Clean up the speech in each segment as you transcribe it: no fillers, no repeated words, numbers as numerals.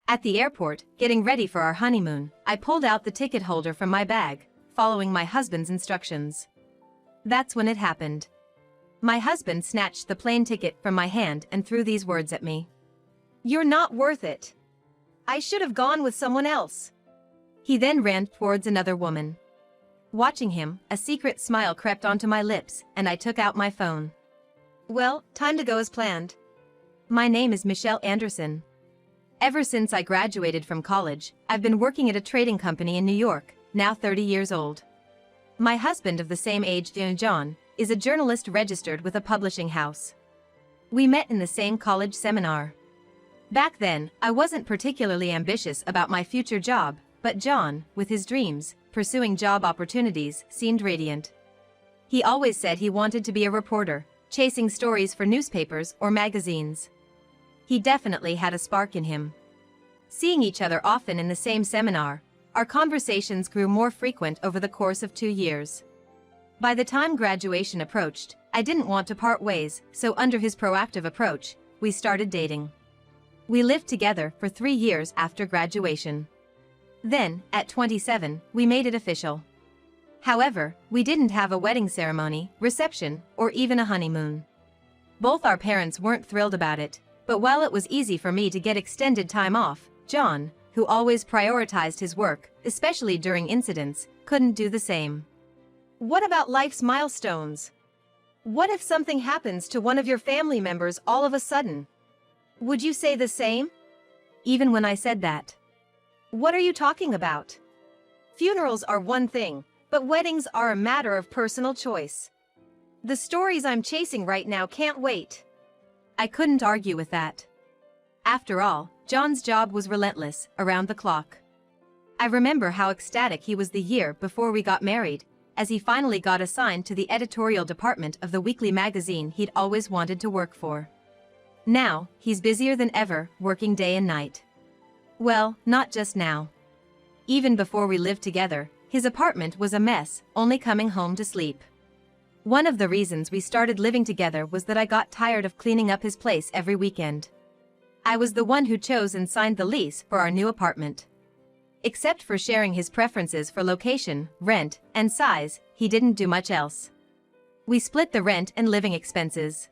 At the airport, getting ready for our honeymoon, I pulled out the ticket holder from my bag, following my husband's instructions. That's when it happened. My husband snatched the plane ticket from my hand and threw these words at me. "You're not worth it. I should have gone with someone else." He then ran towards another woman. Watching him, a secret smile crept onto my lips, and I took out my phone. "Well, time to go as planned. My name is Michelle Anderson. Ever since I graduated from college, I've been working at a trading company in New York, now 30 years old. My husband of the same age, John, is a journalist registered with a publishing house. We met in the same college seminar. Back then, I wasn't particularly ambitious about my future job, but John, with his dreams, pursuing job opportunities, seemed radiant. He always said he wanted to be a reporter, chasing stories for newspapers or magazines. He definitely had a spark in him. Seeing each other often in the same seminar, our conversations grew more frequent over the course of 2 years. By the time graduation approached, I didn't want to part ways, so under his proactive approach, we started dating. We lived together for 3 years after graduation. Then, at 27, we made it official. However, we didn't have a wedding ceremony, reception, or even a honeymoon. Both our parents weren't thrilled about it, but while it was easy for me to get extended time off, John, who always prioritized his work, especially during incidents, couldn't do the same. What about life's milestones? What if something happens to one of your family members all of a sudden? Would you say the same? Even when I said that. What are you talking about? Funerals are one thing, but weddings are a matter of personal choice. The stories I'm chasing right now can't wait. I couldn't argue with that. After all, John's job was relentless, around the clock. I remember how ecstatic he was the year before we got married, as he finally got assigned to the editorial department of the weekly magazine he'd always wanted to work for. Now, he's busier than ever, working day and night. Well, not just now. Even before we lived together, his apartment was a mess, only coming home to sleep. One of the reasons we started living together was that I got tired of cleaning up his place every weekend. I was the one who chose and signed the lease for our new apartment. Except for sharing his preferences for location, rent, and size, he didn't do much else. We split the rent and living expenses.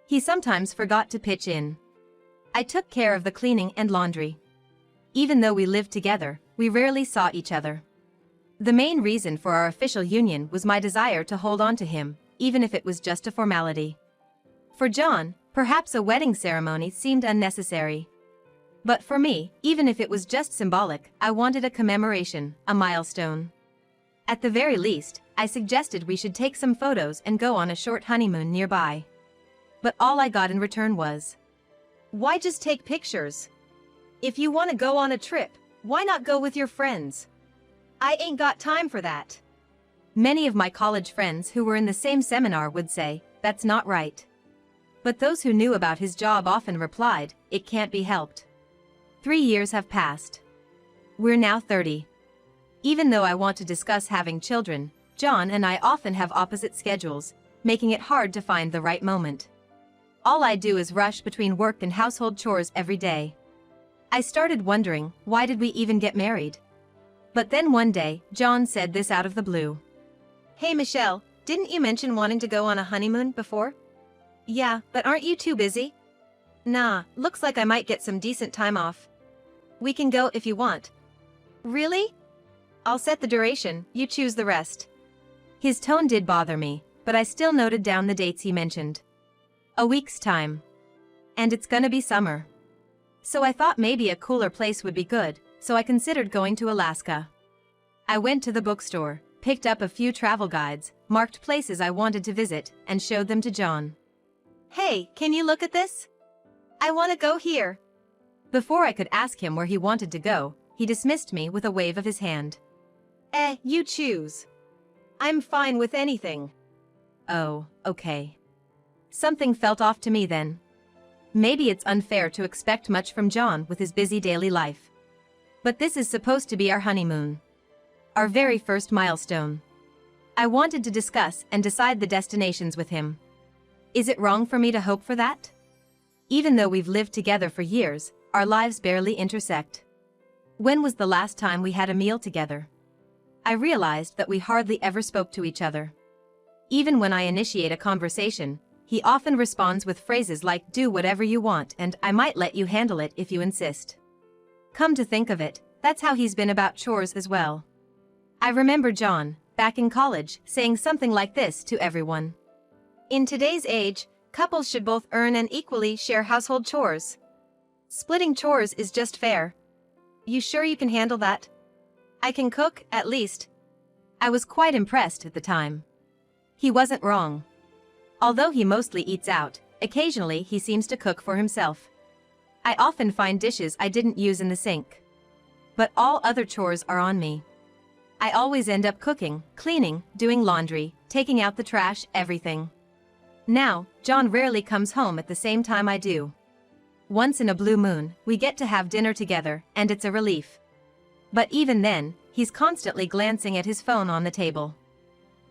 He sometimes forgot to pitch in. I took care of the cleaning and laundry. Even though we lived together, we rarely saw each other. The main reason for our official union was my desire to hold on to him, even if it was just a formality. For John, perhaps a wedding ceremony seemed unnecessary. But for me, even if it was just symbolic, I wanted a commemoration, a milestone. At the very least, I suggested we should take some photos and go on a short honeymoon nearby. But all I got in return was, "Why just take pictures? If you want to go on a trip, why not go with your friends? I ain't got time for that." Many of my college friends who were in the same seminar would say, "That's not right." But those who knew about his job often replied, "It can't be helped." 3 years have passed. We're now 30. Even though I want to discuss having children, John and I often have opposite schedules, making it hard to find the right moment. All I do is rush between work and household chores every day. I started wondering, why did we even get married? But then one day, John said this out of the blue. "Hey Michelle, didn't you mention wanting to go on a honeymoon before?" "Yeah, but aren't you too busy?" "Nah, looks like I might get some decent time off. We can go if you want." "Really?" "I'll set the duration, you choose the rest." His tone did bother me, but I still noted down the dates he mentioned. A week's time. And it's gonna be summer. So I thought maybe a cooler place would be good, so I considered going to Alaska. I went to the bookstore, picked up a few travel guides, marked places I wanted to visit, and showed them to John. "Hey, can you look at this? I want to go here." Before I could ask him where he wanted to go, he dismissed me with a wave of his hand. You choose. I'm fine with anything." Oh, okay. Something felt off to me then. Maybe it's unfair to expect much from John with his busy daily life. But this is supposed to be our honeymoon. Our very first milestone. I wanted to discuss and decide the destinations with him. Is it wrong for me to hope for that? Even though we've lived together for years, our lives barely intersect. When was the last time we had a meal together? I realized that we hardly ever spoke to each other. Even when I initiate a conversation, he often responds with phrases like "do whatever you want" and "I might let you handle it if you insist." Come to think of it, that's how he's been about chores as well. I remember John, back in college, saying something like this to everyone. In today's age, couples should both earn and equally share household chores. Splitting chores is just fair. You sure you can handle that? I can cook, at least. I was quite impressed at the time. He wasn't wrong. Although he mostly eats out, occasionally he seems to cook for himself. I often find dishes I didn't use in the sink. But all other chores are on me. I always end up cooking, cleaning, doing laundry, taking out the trash, everything. Now, John rarely comes home at the same time I do. Once in a blue moon, we get to have dinner together, and it's a relief. But even then, he's constantly glancing at his phone on the table.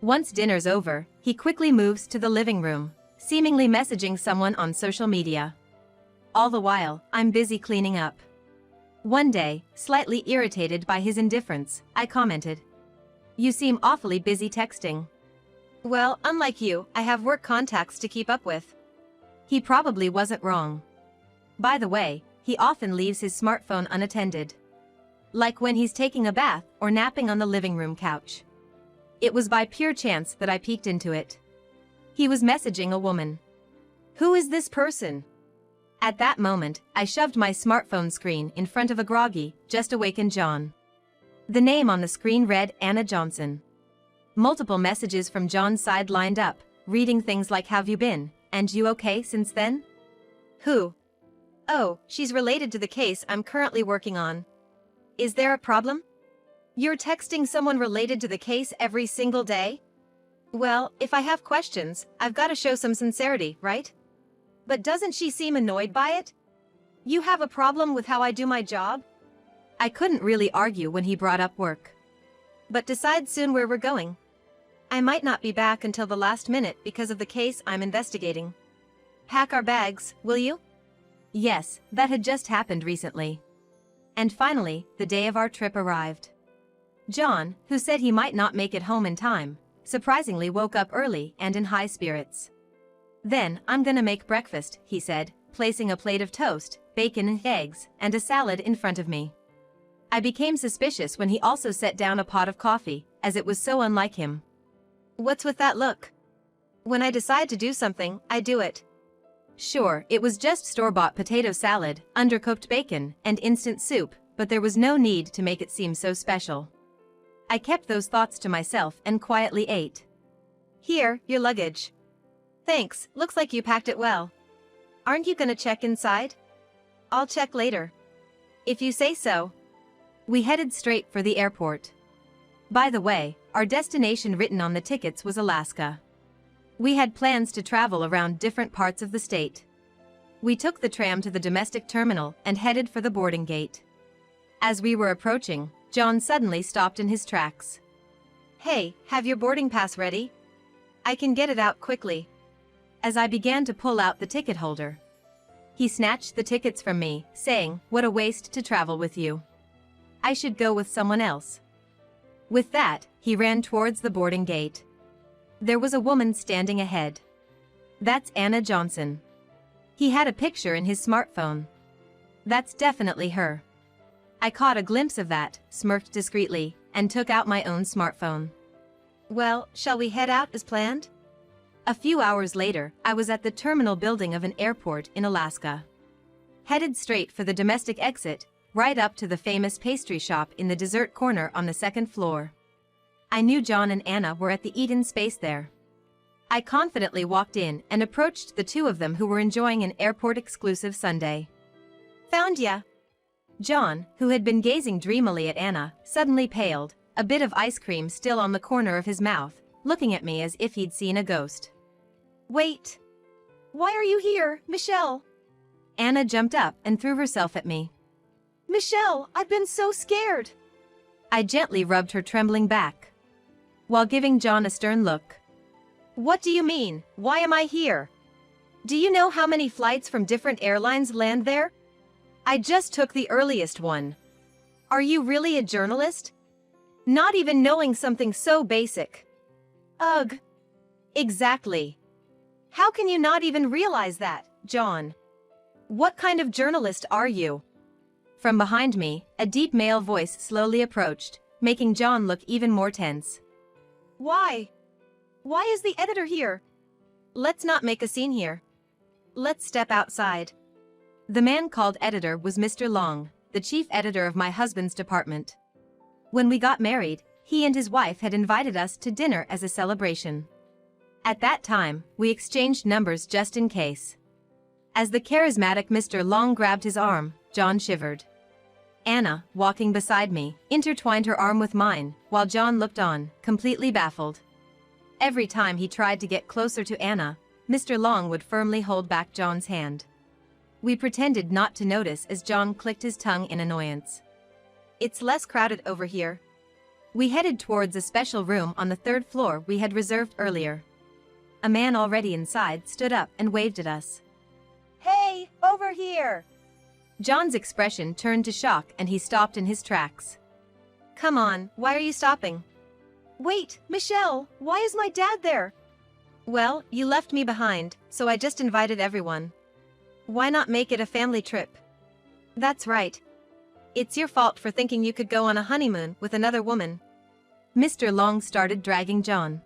Once dinner's over, he quickly moves to the living room, seemingly messaging someone on social media. All the while, I'm busy cleaning up. One day, slightly irritated by his indifference, I commented, "You seem awfully busy texting." "Well, unlike you, I have work contacts to keep up with." He probably wasn't wrong. By the way, he often leaves his smartphone unattended. Like when he's taking a bath or napping on the living room couch. It was by pure chance that I peeked into it. He was messaging a woman. Who is this person? At that moment, I shoved my smartphone screen in front of a groggy, just awakened John. The name on the screen read Anna Johnson. Multiple messages from John's side lined up, reading things like "How've you been?" and "You okay since then?" Who? Oh, she's related to the case I'm currently working on. Is there a problem? You're texting someone related to the case every single day? Well, if I have questions, I've got to show some sincerity, right? But doesn't she seem annoyed by it? You have a problem with how I do my job? I couldn't really argue when he brought up work. But decide soon where we're going. I might not be back until the last minute because of the case I'm investigating. Pack our bags, will you? Yes, that had just happened recently. And finally, the day of our trip arrived. John, who said he might not make it home in time, surprisingly woke up early and in high spirits. Then, "I'm gonna make breakfast," he said, placing a plate of toast, bacon and eggs, and a salad in front of me. I became suspicious when he also set down a pot of coffee, as it was so unlike him. What's with that look? When I decide to do something, I do it. Sure, it was just store-bought potato salad, undercooked bacon, and instant soup, but there was no need to make it seem so special. I kept those thoughts to myself and quietly ate. Here, your luggage. Thanks, looks like you packed it well. Aren't you gonna check inside? I'll check later. If you say so. We headed straight for the airport. By the way, our destination written on the tickets was Alaska. We had plans to travel around different parts of the state. We took the tram to the domestic terminal and headed for the boarding gate. As we were approaching, John suddenly stopped in his tracks. Hey, have your boarding pass ready? I can get it out quickly. As I began to pull out the ticket holder, he snatched the tickets from me, saying, "What a waste to travel with you. I should go with someone else." With that, he ran towards the boarding gate. There was a woman standing ahead. That's Anna Johnson. He had a picture in his smartphone. That's definitely her. I caught a glimpse of that, smirked discreetly, and took out my own smartphone. Well, shall we head out as planned? A few hours later, I was at the terminal building of an airport in Alaska. Headed straight for the domestic exit, right up to the famous pastry shop in the dessert corner on the second floor. I knew John and Anna were at the eat-in space there. I confidently walked in and approached the two of them who were enjoying an airport-exclusive sundae. Found ya! John, who had been gazing dreamily at Anna, suddenly paled, a bit of ice cream still on the corner of his mouth, looking at me as if he'd seen a ghost. Wait! Why are you here, Michelle? Anna jumped up and threw herself at me. Michelle, I've been so scared! I gently rubbed her trembling back, while giving John a stern look. What do you mean, why am I here? Do you know how many flights from different airlines land there? I just took the earliest one. Are you really a journalist? Not even knowing something so basic. Ugh. Exactly. How can you not even realize that, John? What kind of journalist are you? From behind me, a deep male voice slowly approached, making John look even more tense. Why? Why is the editor here? Let's not make a scene here. Let's step outside. The man called editor was Mr. Long, the chief editor of my husband's department. When we got married, he and his wife had invited us to dinner as a celebration. At that time, we exchanged numbers just in case. As the charismatic Mr. Long grabbed his arm, John shivered. Anna, walking beside me, intertwined her arm with mine, while John looked on, completely baffled. Every time he tried to get closer to Anna, Mr. Long would firmly hold back John's hand. We pretended not to notice as John clicked his tongue in annoyance. It's less crowded over here. We headed towards a special room on the third floor we had reserved earlier. A man already inside stood up and waved at us. Hey, over here! John's expression turned to shock and he stopped in his tracks. Come on, why are you stopping? Wait, Michelle, why is my dad there? Well, you left me behind, so I just invited everyone. Why not make it a family trip? That's right. It's your fault for thinking you could go on a honeymoon with another woman. Mr. Long started dragging John.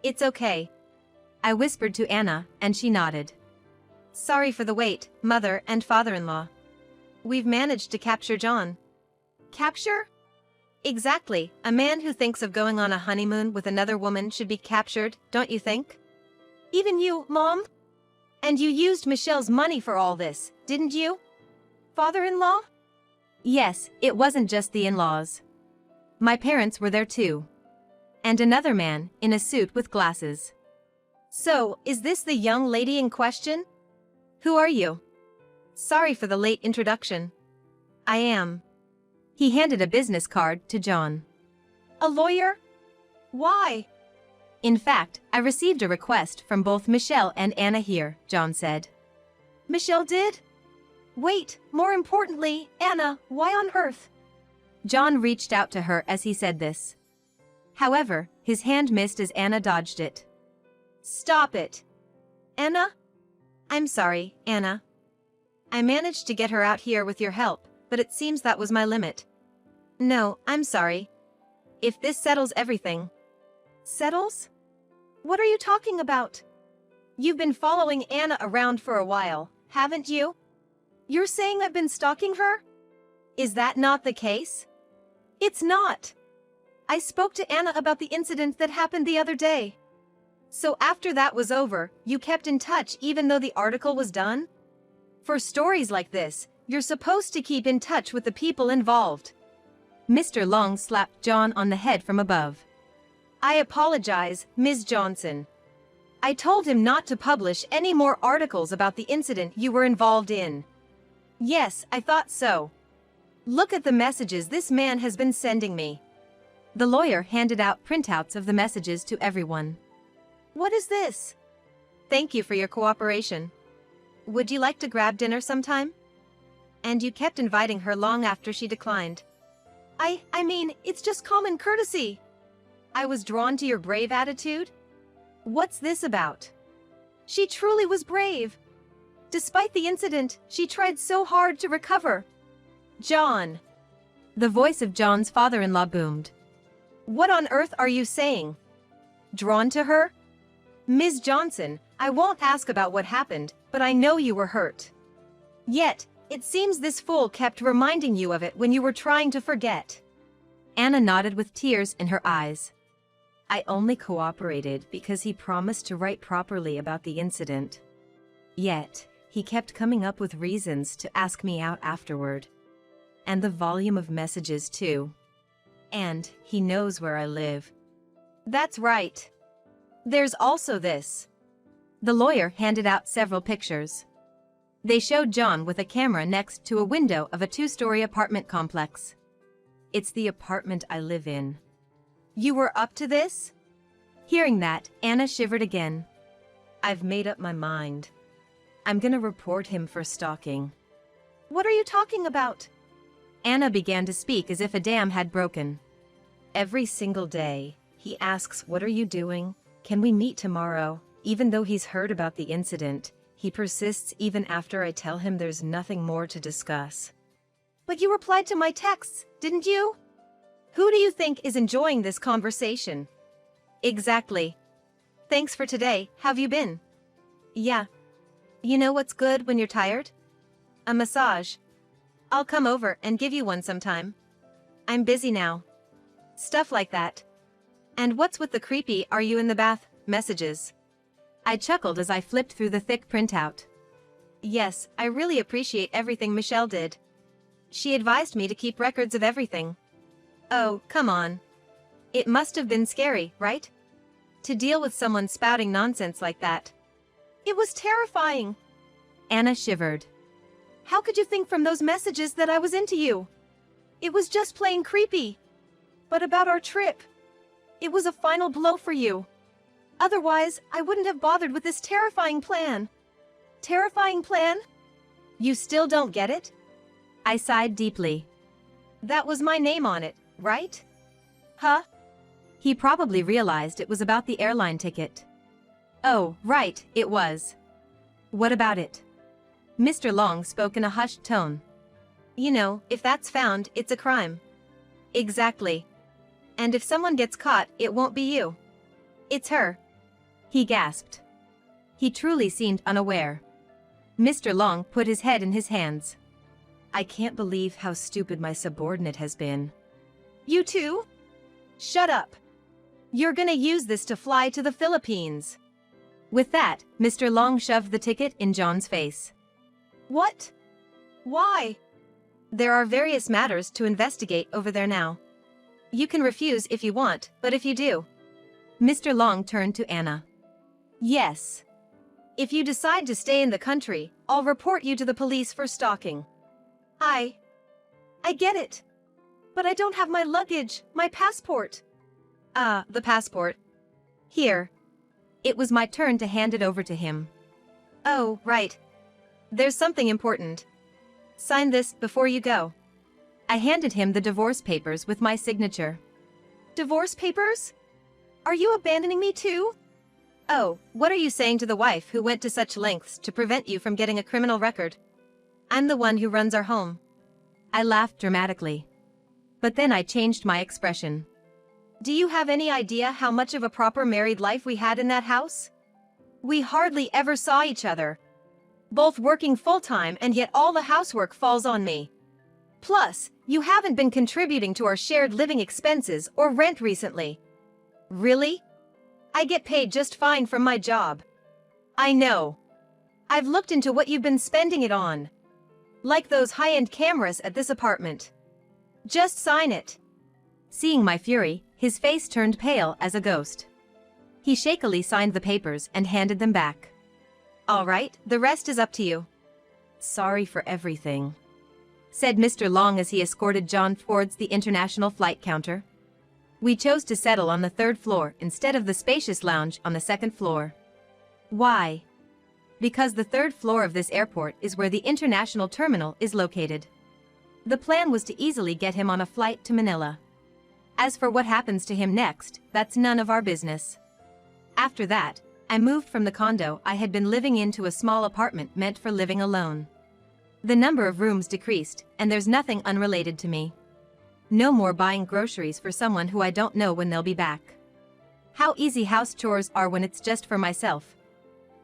It's okay. I whispered to Anna, and she nodded. Sorry for the wait, mother and father-in-law. We've managed to capture John. Capture? Exactly, a man who thinks of going on a honeymoon with another woman should be captured, don't you think? Even you, Mom? And you used Michelle's money for all this, didn't you? Father-in-law? Yes, it wasn't just the in-laws. My parents were there too. And another man, in a suit with glasses. So, is this the young lady in question? Who are you? Sorry for the late introduction. I am. He handed a business card to John. A lawyer? Why? In fact, I received a request from both Michelle and Anna here, John said. Michelle did? Wait, more importantly, Anna, why on earth? John reached out to her as he said this. However, his hand missed as Anna dodged it. Stop it. Anna? I'm sorry, Anna. I managed to get her out here with your help, but it seems that was my limit. No, I'm sorry. If this settles everything. Settles? What are you talking about? You've been following Anna around for a while, haven't you? You're saying I've been stalking her? Is that not the case? It's not. I spoke to Anna about the incident that happened the other day. So after that was over, you kept in touch even though the article was done? For stories like this, you're supposed to keep in touch with the people involved. Mr. Long slapped John on the head from above. I apologize, Ms. Johnson. I told him not to publish any more articles about the incident you were involved in. Yes, I thought so. Look at the messages this man has been sending me. The lawyer handed out printouts of the messages to everyone. What is this? Thank you for your cooperation. Would you like to grab dinner sometime? And you kept inviting her long after she declined. I mean, it's just common courtesy. I was drawn to your brave attitude. What's this about? She truly was brave. Despite the incident, she tried so hard to recover. John. The voice of John's father-in-law boomed. What on earth are you saying? Drawn to her? Ms. Johnson, I won't ask about what happened, but I know you were hurt. Yet, it seems this fool kept reminding you of it when you were trying to forget. Anna nodded with tears in her eyes. I only cooperated because he promised to write properly about the incident. Yet, he kept coming up with reasons to ask me out afterward. And the volume of messages too. And he knows where I live. That's right. There's also this. The lawyer handed out several pictures. They showed John with a camera next to a window of a 2-story apartment complex. It's the apartment I live in. You were up to this? Hearing that, Anna shivered again. I've made up my mind. I'm gonna report him for stalking. What are you talking about? Anna began to speak as if a dam had broken. Every single day, he asks, "What are you doing? Can we meet tomorrow?" Even though he's heard about the incident, he persists even after I tell him there's nothing more to discuss. But you replied to my texts, didn't you? Who do you think is enjoying this conversation? Exactly. Thanks for today, have you been? Yeah. You know what's good when you're tired? A massage. I'll come over and give you one sometime. I'm busy now. Stuff like that. And what's with the creepy "are you in the bath" messages? I chuckled as I flipped through the thick printout. Yes, I really appreciate everything Michelle did. She advised me to keep records of everything. Oh, come on. It must have been scary, right? To deal with someone spouting nonsense like that. It was terrifying. Anna shivered. How could you think from those messages that I was into you? It was just plain creepy. But about our trip, it was a final blow for you. Otherwise, I wouldn't have bothered with this terrifying plan. Terrifying plan? You still don't get it? I sighed deeply. That was my name on it, right? Huh? He probably realized it was about the airline ticket. Oh, right, it was. What about it? Mr. Long spoke in a hushed tone. You know, if that's found, it's a crime. Exactly. And if someone gets caught, it won't be you. It's her. He gasped. He truly seemed unaware. Mr. Long put his head in his hands. I can't believe how stupid my subordinate has been. You too? Shut up. You're gonna use this to fly to the Philippines. With that, Mr. Long shoved the ticket in John's face. What? Why? There are various matters to investigate over there now. You can refuse if you want, but if you do. Mr. Long turned to Anna. Yes. If you decide to stay in the country, I'll report you to the police for stalking. I get it. But I don't have my luggage, my passport. The passport. Here. It was my turn to hand it over to him. Oh, right. There's something important. Sign this before you go. I handed him the divorce papers with my signature. Divorce papers? Are you abandoning me too? Oh, what are you saying to the wife who went to such lengths to prevent you from getting a criminal record? I'm the one who runs our home. I laughed dramatically. But then I changed my expression. Do you have any idea how much of a proper married life we had in that house? We hardly ever saw each other. Both working full-time, and yet all the housework falls on me. Plus, you haven't been contributing to our shared living expenses or rent recently. Really? I get paid just fine from my job. I know. I've looked into what you've been spending it on. Like those high-end cameras at this apartment. Just sign it. Seeing my fury, his face turned pale as a ghost. He shakily signed the papers and handed them back. All right, the rest is up to you. Sorry for everything, said Mr. Long as he escorted John towards the international flight counter. We chose to settle on the third floor instead of the spacious lounge on the second floor. Why? Because the third floor of this airport is where the international terminal is located. The plan was to easily get him on a flight to Manila. As for what happens to him next, that's none of our business. After that, I moved from the condo I had been living in to a small apartment meant for living alone. The number of rooms decreased, and there's nothing unrelated to me. No more buying groceries for someone who I don't know when they'll be back. How easy house chores are when it's just for myself.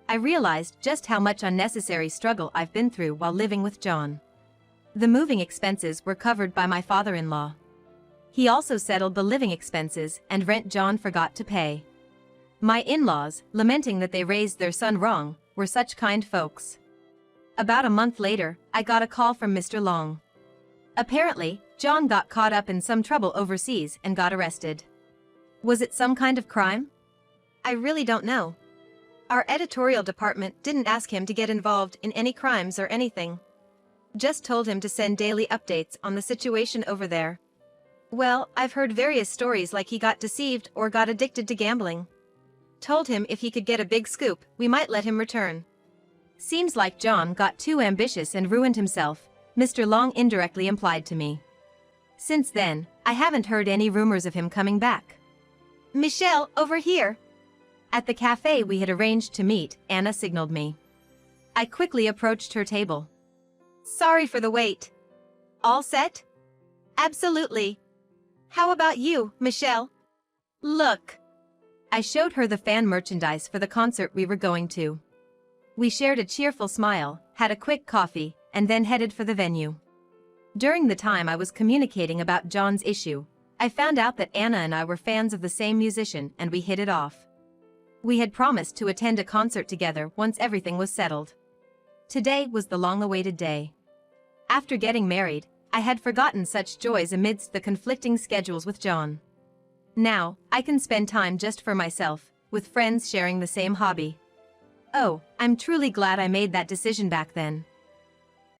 I realized just how much unnecessary struggle I've been through while living with John. The moving expenses were covered by my father-in-law. He also settled the living expenses and rent John forgot to pay. My in-laws, lamenting that they raised their son wrong, were such kind folks. About a month later, I got a call from Mr. Long. Apparently, John got caught up in some trouble overseas and got arrested. Was it some kind of crime? I really don't know. Our editorial department didn't ask him to get involved in any crimes or anything. Just told him to send daily updates on the situation over there. Well, I've heard various stories like he got deceived or got addicted to gambling. Told him if he could get a big scoop, we might let him return. Seems like John got too ambitious and ruined himself, Mr. Long indirectly implied to me. Since then, I haven't heard any rumors of him coming back. Michelle, over here. At the cafe we had arranged to meet, Anna signaled me. I quickly approached her table. Sorry for the wait. All set? Absolutely. How about you, Michelle? Look. I showed her the fan merchandise for the concert we were going to. We shared a cheerful smile, had a quick coffee, and then headed for the venue. During the time I was communicating about John's issue, I found out that Anna and I were fans of the same musician and we hit it off. We had promised to attend a concert together once everything was settled. Today was the long-awaited day. After getting married, I had forgotten such joys amidst the conflicting schedules with John. Now, I can spend time just for myself, with friends sharing the same hobby. Oh, I'm truly glad I made that decision back then.